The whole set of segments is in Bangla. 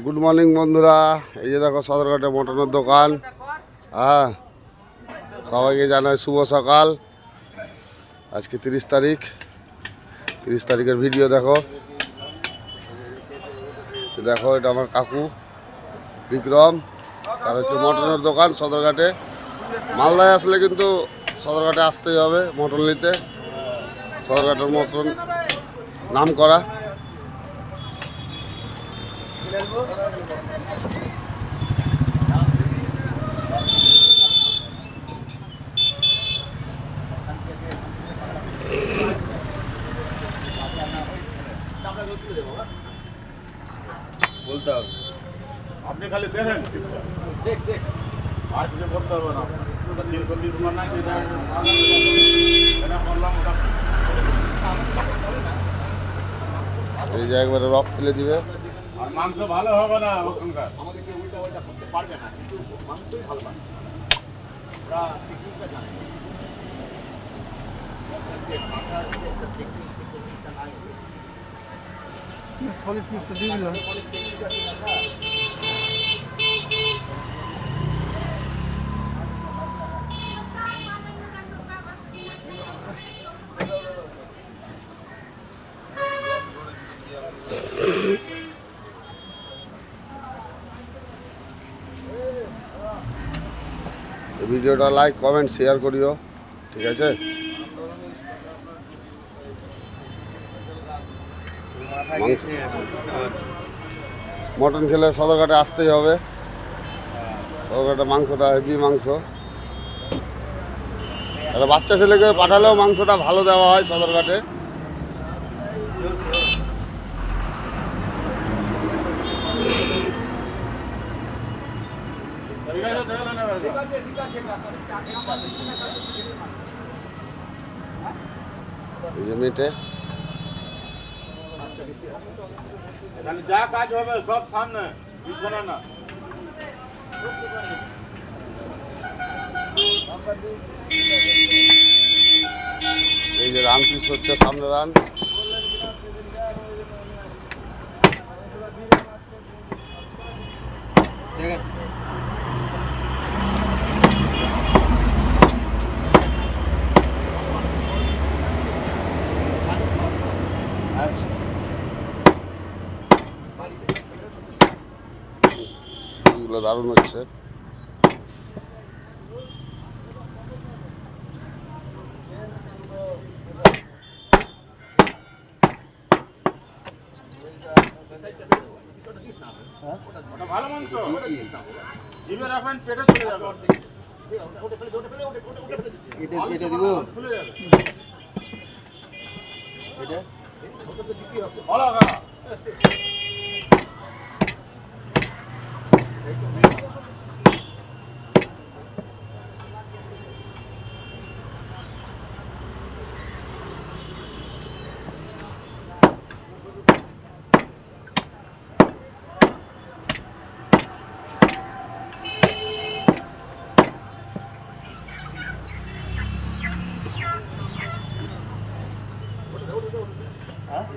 গুড মর্নিং বন্ধুরা, এই যে দেখো সদরঘাটে মটনের দোকান। হ্যাঁ, সবাইকে জানাই শুভ সকাল। আজকে 30 তারিখ, 30 তারিখের ভিডিও দেখো। দেখো এটা আমার কাকু বিক্রম, তার হচ্ছে মটনের দোকান সদরঘাটে। মালদায় আসলে কিন্তু সদরঘাটে আসতেই হবে মটন নিতে। সদরঘাটের মটন নাম করা। বলতে হবে, আপনি খালি দেখেন, আর কিছু বলতে হবে না। এই যে একবারে রক ফেলে দিবে। আর মাংস ভালো হবে না ওখানকার। সলিড পিস দিয়ে দিলাম। ভিডিওটা লাইক কমেন্ট শেয়ার করিও, ঠিক আছে? মটন খেলে সদরঘাটে আসতেই হবে। সদরঘাটে মাংসটা হেভি মাংস। একটা বাচ্চা ছেলেকে পাঠালেও মাংসটা ভালো দেওয়া হয় সদরঘাটে। এই যে মেটে এখানে যা কাজ হবে সব সামনে, পিছনে না। এই যে রান পিস হচ্ছে, সামনে রান। এগুলো দারুণ হচ্ছে। ওটা ভালো মাংস, জিভে রাখবেন পেটে চলে যাবে। এটা দিব। ফুলে যাবে। এটা ভালো খারাপ।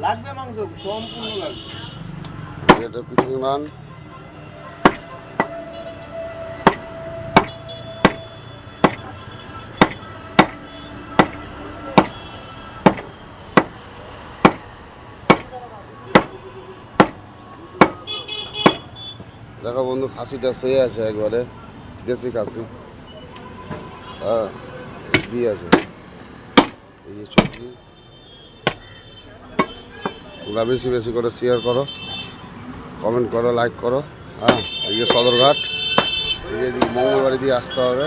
লাগবে মাংস, সম্পূর্ণ লাগবে। এটা পিছন রান। দেখো বন্ধু, খাসিটা সেই আছে একবারে দেশি খাসি। হ্যাঁ, দিয়ে আছে। এই যে চর্বি, ওগুলা বেশি বেশি করে শেয়ার করো, কমেন্ট করো, লাইক করো। হ্যাঁ, এই যে সদরঘাট, এই যে মঙ্গলবাড়ি দিয়ে আসতে হবে।